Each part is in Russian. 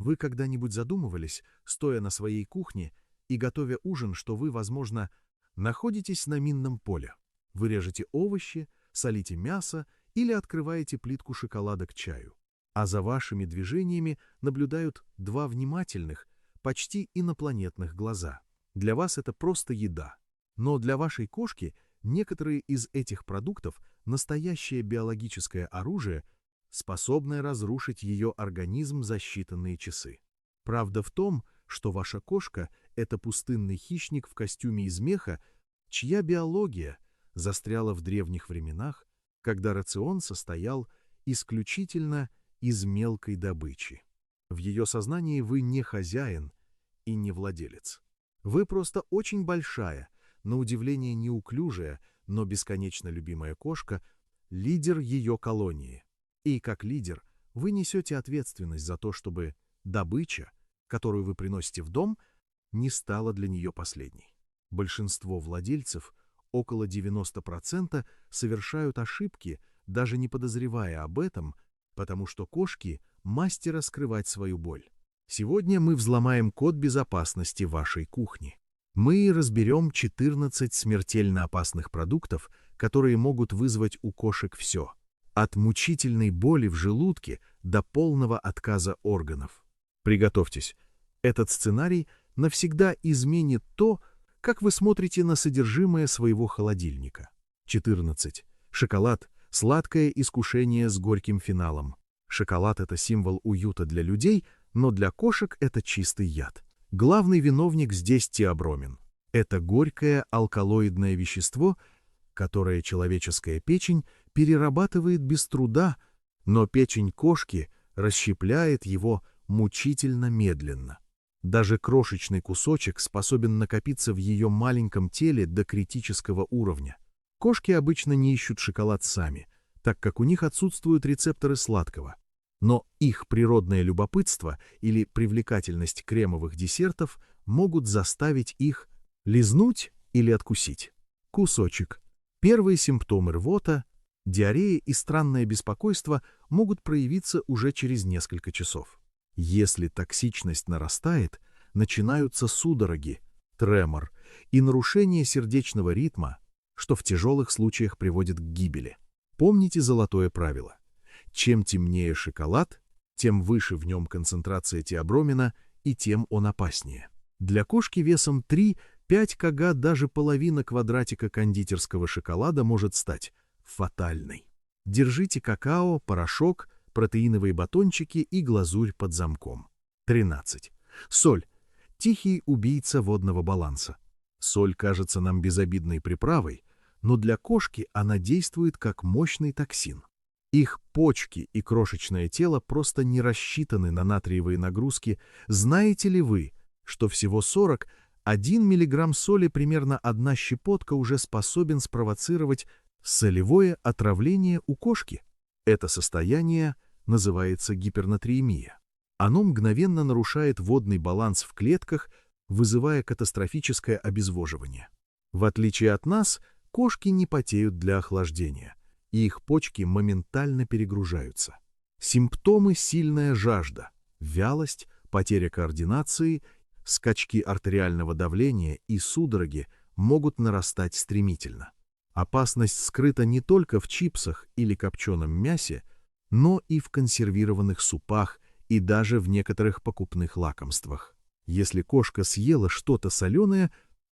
Вы когда-нибудь задумывались, стоя на своей кухне и готовя ужин, что вы, возможно, находитесь на минном поле? Вы режете овощи, солите мясо или открываете плитку шоколада к чаю. А за вашими движениями наблюдают два внимательных, почти инопланетных глаза. Для вас это просто еда. Но для вашей кошки некоторые из этих продуктов – настоящее биологическое оружие, способное разрушить ее организм за считанные часы. Правда в том, что ваша кошка – это пустынный хищник в костюме из меха, чья биология застряла в древних временах, когда рацион состоял исключительно из мелкой добычи. В ее сознании вы не хозяин и не владелец. Вы просто очень большая, на удивление неуклюжая, но бесконечно любимая кошка, лидер ее колонии. И как лидер вы несете ответственность за то, чтобы добыча, которую вы приносите в дом, не стала для нее последней. Большинство владельцев, около 90%, совершают ошибки, даже не подозревая об этом, потому что кошки – мастера скрывать свою боль. Сегодня мы взломаем код безопасности вашей кухни. Мы разберем 14 смертельно опасных продуктов, которые могут вызвать у кошек все, от мучительной боли в желудке до полного отказа органов. Приготовьтесь, этот сценарий навсегда изменит то, как вы смотрите на содержимое своего холодильника. 14. Шоколад – сладкое искушение с горьким финалом. Шоколад – это символ уюта для людей, но для кошек это чистый яд. Главный виновник здесь теобромин. Это горькое алкалоидное вещество, которое человеческая печень перерабатывает без труда, но печень кошки расщепляет его мучительно медленно. Даже крошечный кусочек способен накопиться в ее маленьком теле до критического уровня. Кошки обычно не ищут шоколад сами, так как у них отсутствуют рецепторы сладкого. Но их природное любопытство или привлекательность кремовых десертов могут заставить их лизнуть или откусить. Кусочек. Первые симптомы рвота, диарея и странное беспокойство могут проявиться уже через несколько часов. Если токсичность нарастает, начинаются судороги, тремор и нарушение сердечного ритма, что в тяжелых случаях приводит к гибели. Помните золотое правило. Чем темнее шоколад, тем выше в нем концентрация теобромина, и тем он опаснее. Для кошки весом 3-5 кг даже половина квадратика кондитерского шоколада может стать фатальной. Держите какао, порошок, протеиновые батончики и глазурь под замком. 13. Соль. Тихий убийца водного баланса. Соль кажется нам безобидной приправой, но для кошки она действует как мощный токсин. Их почки и крошечное тело просто не рассчитаны на натриевые нагрузки. Знаете ли вы, что всего 41 мг соли, примерно одна щепотка, уже способен спровоцировать солевое отравление у кошки? Это состояние называется гипернатриемия. Оно мгновенно нарушает водный баланс в клетках, вызывая катастрофическое обезвоживание. В отличие от нас, кошки не потеют для охлаждения, и их почки моментально перегружаются. Симптомы – сильная жажда, вялость, потеря координации, скачки артериального давления и судороги могут нарастать стремительно. Опасность скрыта не только в чипсах или копченом мясе, но и в консервированных супах и даже в некоторых покупных лакомствах. Если кошка съела что-то соленое,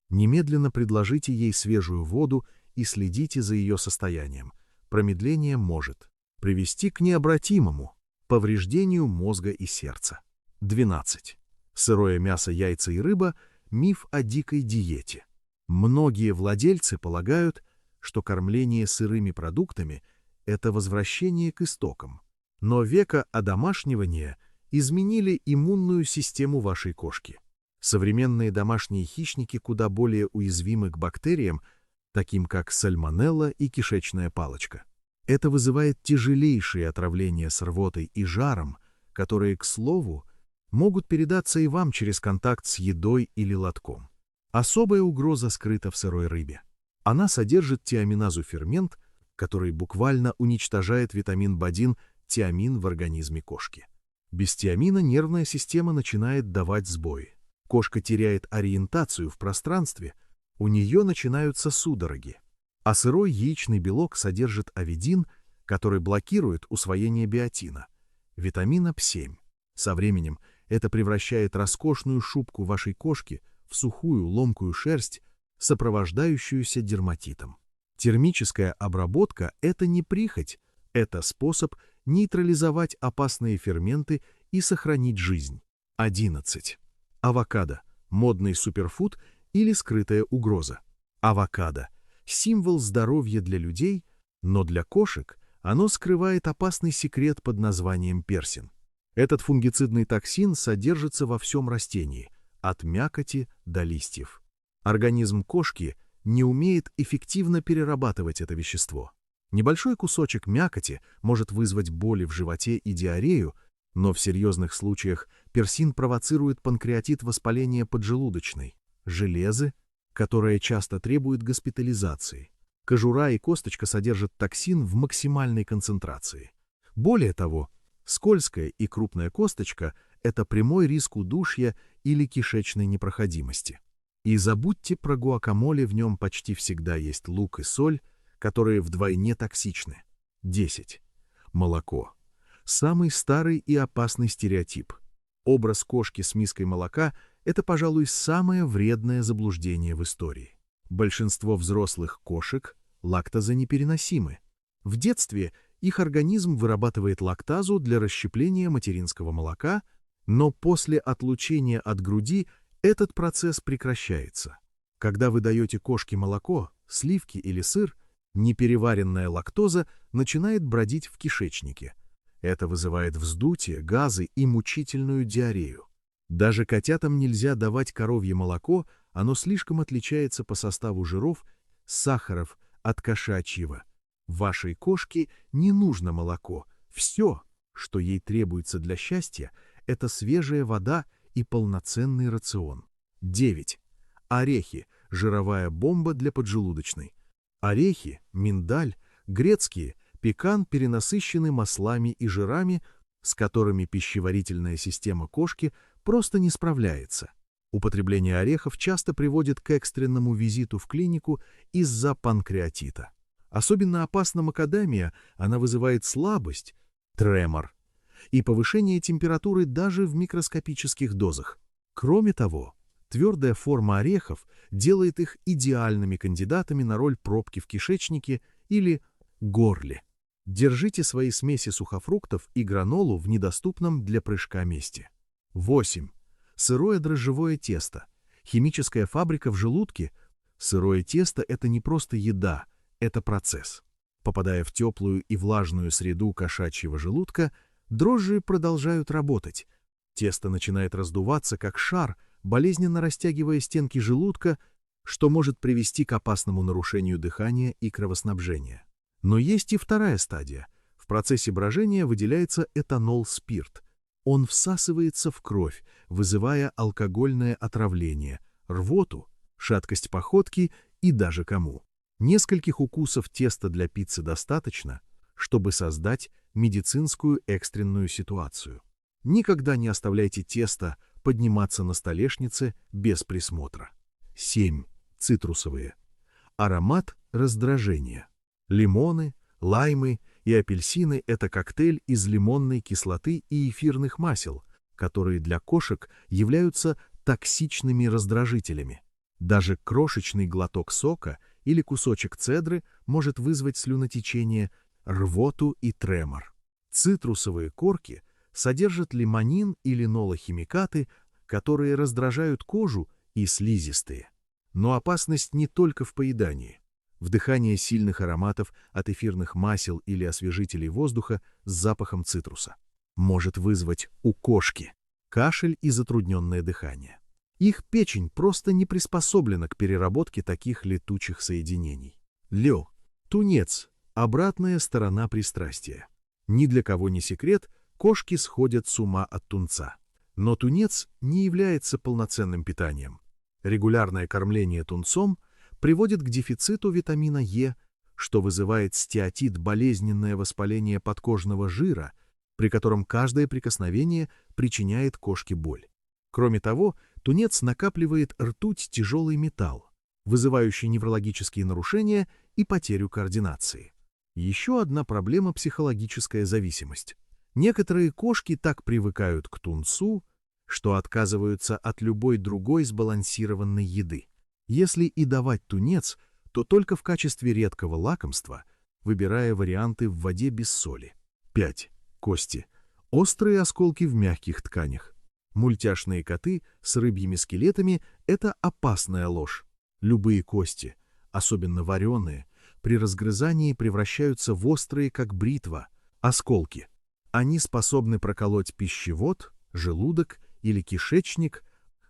немедленно предложите ей свежую воду и следите за ее состоянием. Промедление может привести к необратимому повреждению мозга и сердца. 12. Сырое мясо, яйца и рыба – миф о дикой диете. Многие владельцы полагают, что кормление сырыми продуктами – это возвращение к истокам. Но века одомашнивания изменили иммунную систему вашей кошки. Современные домашние хищники куда более уязвимы к бактериям, таким как сальмонелла и кишечная палочка. Это вызывает тяжелейшие отравления с рвотой и жаром, которые, к слову, могут передаться и вам через контакт с едой или лотком. Особая угроза скрыта в сырой рыбе. Она содержит тиаминазу-фермент, который буквально уничтожает витамин B1 тиамин в организме кошки. Без тиамина нервная система начинает давать сбои. Кошка теряет ориентацию в пространстве, у нее начинаются судороги. А сырой яичный белок содержит авидин, который блокирует усвоение биотина, витамина В7. Со временем это превращает роскошную шубку вашей кошки в сухую, ломкую шерсть, сопровождающуюся дерматитом. Термическая обработка – это не прихоть, это способ нейтрализовать опасные ферменты и сохранить жизнь. 11. Авокадо – модный суперфуд или скрытая угроза. Авокадо – символ здоровья для людей, но для кошек оно скрывает опасный секрет под названием персин. Этот фунгицидный токсин содержится во всем растении, от мякоти до листьев. Организм кошки не умеет эффективно перерабатывать это вещество. Небольшой кусочек мякоти может вызвать боли в животе и диарею, но в серьезных случаях персин провоцирует панкреатит воспаления поджелудочной, железы, которое часто требует госпитализации. Кожура и косточка содержат токсин в максимальной концентрации. Более того, скользкая и крупная косточка – это прямой риск удушья или кишечной непроходимости. И забудьте про гуакамоле, в нем почти всегда есть лук и соль, которые вдвойне токсичны. 10. Молоко. Самый старый и опасный стереотип. Образ кошки с миской молока – это, пожалуй, самое вредное заблуждение в истории. Большинство взрослых кошек лактозонепереносимы. В детстве их организм вырабатывает лактазу для расщепления материнского молока, но после отлучения от груди этот процесс прекращается. Когда вы даете кошке молоко, сливки или сыр, непереваренная лактоза начинает бродить в кишечнике. Это вызывает вздутие, газы и мучительную диарею. Даже котятам нельзя давать коровье молоко, оно слишком отличается по составу жиров, сахаров от кошачьего. Вашей кошке не нужно молоко. Все, что ей требуется для счастья, это свежая вода и полноценный рацион. 9. Орехи – жировая бомба для поджелудочной. Орехи, миндаль, грецкие, пекан перенасыщены маслами и жирами, с которыми пищеварительная система кошки просто не справляется. Употребление орехов часто приводит к экстренному визиту в клинику из-за панкреатита. Особенно опасна макадамия, она вызывает слабость, тремор и повышение температуры даже в микроскопических дозах. Кроме того, твердая форма орехов делает их идеальными кандидатами на роль пробки в кишечнике или горле. Держите свои смеси сухофруктов и гранолу в недоступном для прыжка месте. 8. Сырое дрожжевое тесто. Химическая фабрика в желудке. Сырое тесто – это не просто еда, это процесс. Попадая в теплую и влажную среду кошачьего желудка, дрожжи продолжают работать. Тесто начинает раздуваться, как шар, болезненно растягивая стенки желудка, что может привести к опасному нарушению дыхания и кровоснабжения. Но есть и вторая стадия. В процессе брожения выделяется этанол-спирт. Он всасывается в кровь, вызывая алкогольное отравление, рвоту, шаткость походки и даже кому. Нескольких укусов теста для пиццы достаточно, чтобы создать медицинскую экстренную ситуацию. Никогда не оставляйте тесто подниматься на столешнице без присмотра. 7. Цитрусовые. Аромат раздражения. Лимоны, лаймы и апельсины – это коктейль из лимонной кислоты и эфирных масел, которые для кошек являются токсичными раздражителями. Даже крошечный глоток сока или кусочек цедры может вызвать слюнотечение, рвоту и тремор. Цитрусовые корки содержат лимонин и линолохимикаты, которые раздражают кожу и слизистые. Но опасность не только в поедании. Вдыхание сильных ароматов от эфирных масел или освежителей воздуха с запахом цитруса может вызвать у кошки кашель и затрудненное дыхание. Их печень просто не приспособлена к переработке таких летучих соединений. Лё. Тунец – обратная сторона пристрастия. Ни для кого не секрет, кошки сходят с ума от тунца. Но тунец не является полноценным питанием. Регулярное кормление тунцом приводит к дефициту витамина Е, что вызывает стеатит, болезненное воспаление подкожного жира, при котором каждое прикосновение причиняет кошке боль. Кроме того, тунец накапливает ртуть, тяжелый металл, вызывающий неврологические нарушения и потерю координации. Еще одна проблема — психологическая зависимость. Некоторые кошки так привыкают к тунцу, что отказываются от любой другой сбалансированной еды. Если и давать тунец, то только в качестве редкого лакомства, выбирая варианты в воде без соли. 5. Кости. Острые осколки в мягких тканях. Мультяшные коты с рыбьими скелетами — это опасная ложь. Любые кости, особенно вареные, при разгрызании превращаются в острые, как бритва, осколки. Они способны проколоть пищевод, желудок или кишечник,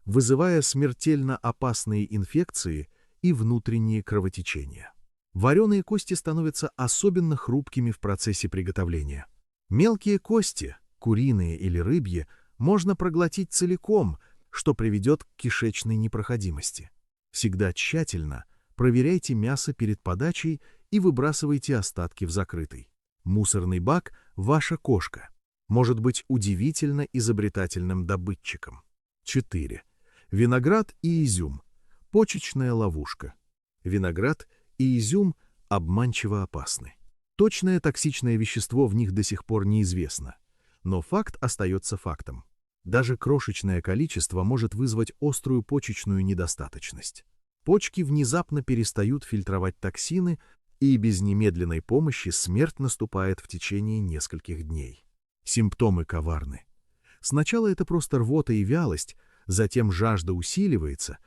вызывая смертельно опасные инфекции и внутренние кровотечения. Вареные кости становятся особенно хрупкими в процессе приготовления. Мелкие кости, куриные или рыбьи, можно проглотить целиком, что приведет к кишечной непроходимости. Всегда тщательно проверяйте мясо перед подачей и выбрасывайте остатки в закрытый. Мусорный бак – ваша кошка. Может быть удивительно изобретательным добытчиком. 4. Виноград и изюм. Почечная ловушка. Виноград и изюм обманчиво опасны. Точное токсичное вещество в них до сих пор неизвестно. Но факт остается фактом. Даже крошечное количество может вызвать острую почечную недостаточность. Почки внезапно перестают фильтровать токсины, и без немедленной помощи смерть наступает в течение нескольких дней. Симптомы коварны. Сначала это просто рвота и вялость, затем жажда усиливается,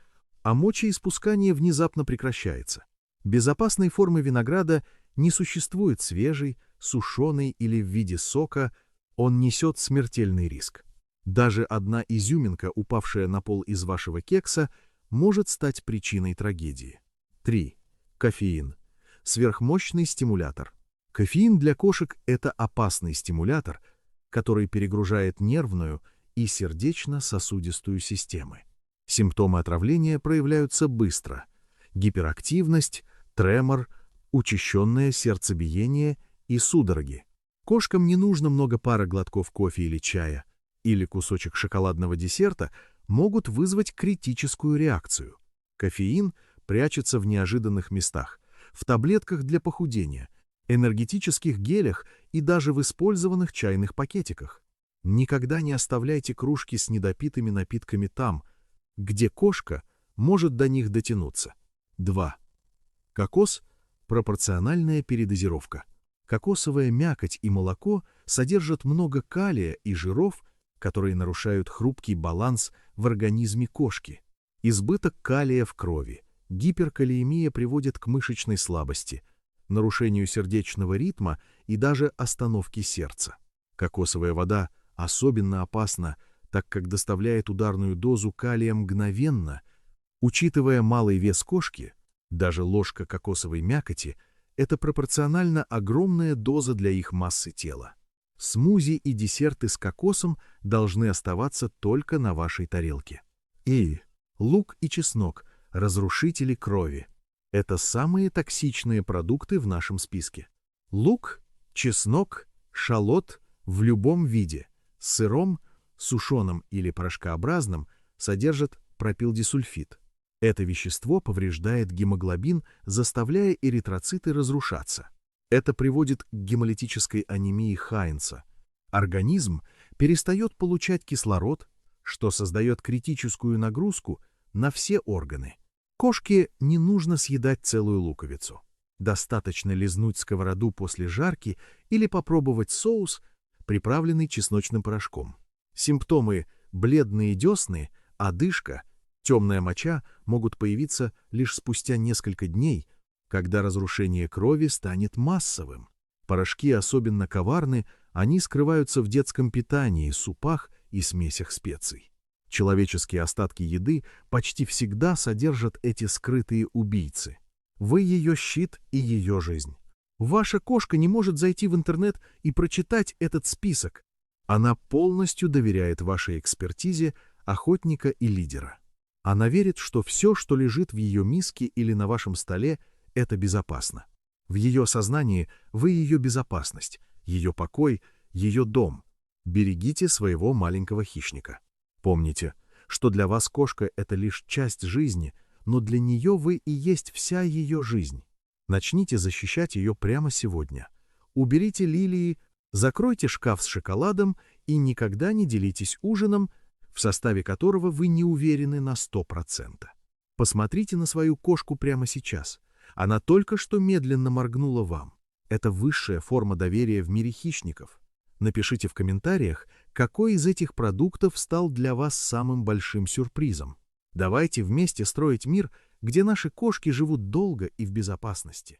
а мочеиспускание внезапно прекращается. Безопасной формы винограда не существует: свежий, сушеный или в виде сока, он несет смертельный риск. Даже одна изюминка, упавшая на пол из вашего кекса, может стать причиной трагедии. 3. Кофеин. Сверхмощный стимулятор. Кофеин для кошек – это опасный стимулятор, который перегружает нервную и сердечно-сосудистую системы. Симптомы отравления проявляются быстро: гиперактивность, тремор, учащенное сердцебиение и судороги. Кошкам не нужно много пары глотков кофе или чая, или кусочек шоколадного десерта могут вызвать критическую реакцию. Кофеин прячется в неожиданных местах: в таблетках для похудения, энергетических гелях и даже в использованных чайных пакетиках. Никогда не оставляйте кружки с недопитыми напитками там, где кошка может до них дотянуться. 2. Кокос – пропорциональная передозировка. Кокосовая мякоть и молоко содержат много калия и жиров, которые нарушают хрупкий баланс в организме кошки. Избыток калия в крови, гиперкалиемия приводит к мышечной слабости, нарушению сердечного ритма и даже остановке сердца. Кокосовая вода особенно опасна, так как доставляет ударную дозу калия мгновенно. Учитывая малый вес кошки, даже ложка кокосовой мякоти – это пропорционально огромная доза для их массы тела. Смузи и десерты с кокосом должны оставаться только на вашей тарелке. И лук и чеснок – разрушители крови. Это самые токсичные продукты в нашем списке. Лук, чеснок, шалот в любом виде, сыром, сушеным или порошкообразным, содержат пропилдисульфид. Это вещество повреждает гемоглобин, заставляя эритроциты разрушаться. Это приводит к гемолитической анемии Хайнца. Организм перестает получать кислород, что создает критическую нагрузку на все органы. Кошке не нужно съедать целую луковицу. Достаточно лизнуть сковороду после жарки или попробовать соус, приправленный чесночным порошком. Симптомы – бледные десны, одышка, темная моча могут появиться лишь спустя несколько дней, когда разрушение крови станет массовым. Порошки особенно коварны, они скрываются в детском питании, супах и смесях специй. Человеческие остатки еды почти всегда содержат эти скрытые убийцы. Вы ее щит и ее жизнь. Ваша кошка не может зайти в интернет и прочитать этот список. Она полностью доверяет вашей экспертизе охотника и лидера. Она верит, что все, что лежит в ее миске или на вашем столе, это безопасно. В ее сознании вы ее безопасность, ее покой, ее дом. Берегите своего маленького хищника. Помните, что для вас кошка — это лишь часть жизни, но для нее вы и есть вся ее жизнь. Начните защищать ее прямо сегодня. Уберите лилии, закройте шкаф с шоколадом и никогда не делитесь ужином, в составе которого вы не уверены на 100%. Посмотрите на свою кошку прямо сейчас. Она только что медленно моргнула вам. Это высшая форма доверия в мире хищников. Напишите в комментариях, какой из этих продуктов стал для вас самым большим сюрпризом. Давайте вместе строить мир, где наши кошки живут долго и в безопасности.